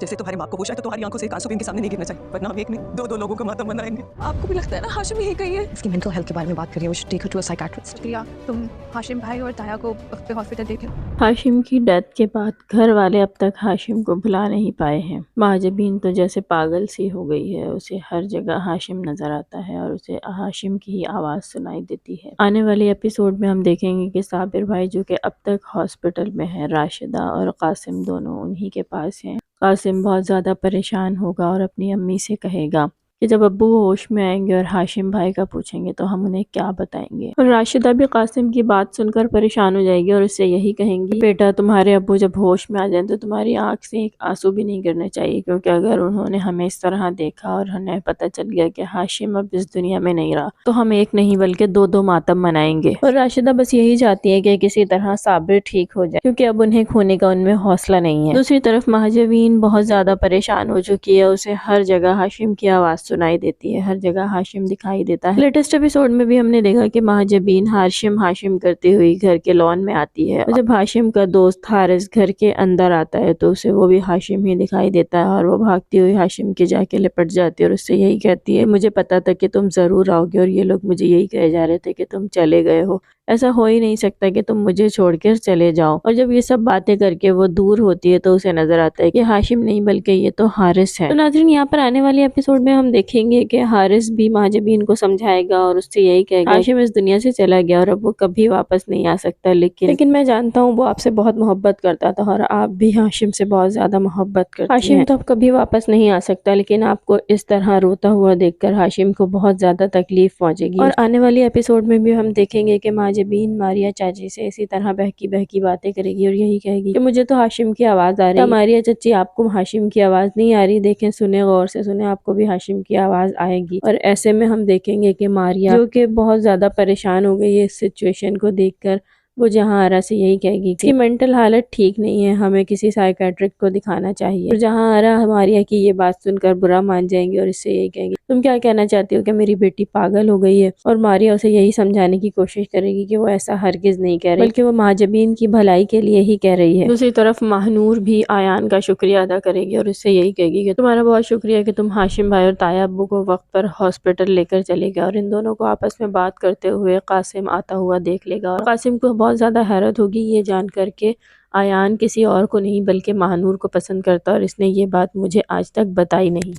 जैसे तुम्हारे माँ को होश है तो तुम्हारी आंखों से एक आंसू भी इनके सामने नहीं गिरना चाहिए, वरना हम एक नहीं दो लोगों को मातम बनाएंगे। आपको भी लगता है ना हाशिम यही कही है? इसकी मेंटल हेल्थ के बारे में बात कर रही है, we should take her to a psychiatrist. Priya, तुम हाशिम भाई और ताया को वक्त पे हॉस्पिटल देखे। हाशिम की डेथ के बाद घर वाले अब तक हाशिम को भुला नहीं पाए हैं। महाजबीन तो जैसे पागल सी हो गई है, उसे हर जगह हाशिम नजर आता है और उसे हाशिम की ही आवाज़ सुनाई देती है। आने वाले एपिसोड में हम देखेंगे कि साबिर भाई जो कि अब तक हॉस्पिटल में है, राशिदा और कासिम दोनों उन्हीं के पास हैं। कासिम बहुत ज़्यादा परेशान होगा और अपनी अम्मी से कहेगा कि जब अब्बू होश में आएंगे और हाशिम भाई का पूछेंगे तो हम उन्हें क्या बताएंगे। और राशिदा भी कासिम की बात सुनकर परेशान हो जाएगी और उससे यही कहेंगी, बेटा तुम्हारे अब्बू जब होश में आ जाएं तो तुम्हारी आंख से एक आंसू भी नहीं गिरने चाहिए, क्योंकि अगर उन्होंने हमें इस तरह देखा और उन्हें पता चल गया कि हाशिम अब इस दुनिया में नहीं रहा तो हम एक नहीं बल्कि दो दो मातम मनाएंगे। और राशिदा बस यही चाहती है कि किसी तरह साबिर ठीक हो जाए, क्योंकि अब उन्हें खोने का उनमें हौसला नहीं है। दूसरी तरफ महाजबीन बहुत ज्यादा परेशान हो चुकी है, उसे हर जगह हाशिम की आवाज़ सुनाई देती है, हर जगह हाशिम दिखाई देता है। लेटेस्ट एपिसोड में भी हमने देखा कि महाजबीन हाशिम हाशिम करती हुई घर के लॉन में आती है और जब हाशिम का दोस्त हारिस घर के अंदर आता है तो उसे वो भी हाशिम ही दिखाई देता है और वो भागती हुई हाशिम के जाके लिपट जाती है और उससे यही कहती है, मुझे पता था कि तुम जरूर आओगे और ये लोग मुझे यही कहे जा रहे थे कि तुम चले गए हो, ऐसा हो ही नहीं सकता कि तुम मुझे छोड़कर चले जाओ। और जब ये सब बातें करके वो दूर होती है तो उसे नजर आता है कि हाशिम नहीं बल्कि ये तो हारिस है। तो नाज़रीन, यहाँ पर आने वाले एपिसोड में हम देखेंगे कि हारिस भी महाजबीन को समझाएगा और उससे यही कहेगा, हाशिम इस दुनिया से चला गया और अब वो कभी वापस नहीं आ सकता, लेकिन मैं जानता हूँ वो आपसे बहुत मोहब्बत करता था और आप भी हाशिम से बहुत ज्यादा मोहब्बत करते हैं। हाशिम तो अब कभी वापस नहीं आ सकता, लेकिन आपको इस तरह रोता हुआ देखकर हाशिम को बहुत ज्यादा तकलीफ पहुंचेगी। और आने वाली एपिसोड में भी हम देखेंगे कि महाजबीन मारिया चाची से इसी तरह बहकी बहकी बातें करेगी और यही कहेगी कि मुझे तो हाशिम की आवाज आ रही है। मारिया चाची, आपको हाशिम की आवाज नहीं आ रही? देखें, सुने, गौर से सुने, आपको भी हाशिम की आवाज आएगी। और ऐसे में हम देखेंगे कि मारिया जो कि बहुत ज्यादा परेशान हो गई है इस सिचुएशन को देखकर, वो जहां से यही कहेगी कि मेंटल हालत ठीक नहीं है, हमें किसी साइकेट्रिक को दिखाना चाहिए। और जहां मारिया की ये बात सुनकर बुरा मान जाएंगे और इससे यही कहेंगे, तुम क्या कहना चाहती हो कि मेरी बेटी पागल हो गई है? और मारिया उसे यही समझाने की कोशिश करेगी कि वो ऐसा हरगिज नहीं कह रही, बल्कि वो महाजबीन की भलाई के लिए ही कह रही है। दूसरी तरफ महानूर भी आयान का शुक्रिया अदा करेगी और उससे यही कहेगी कि तुम्हारा बहुत शुक्रिया कि तुम हाशिम भाई और ताया अब्बू को वक्त पर हॉस्पिटल लेकर चले गए। और इन दोनों को आपस में बात करते हुए कासिम आता हुआ देख लेगा और कासिम को बहुत ज्यादा हैरत होगी ये जानकर के आयान किसी और को नहीं बल्कि महानूर को पसंद करता और इसने ये बात मुझे आज तक बताई नहीं।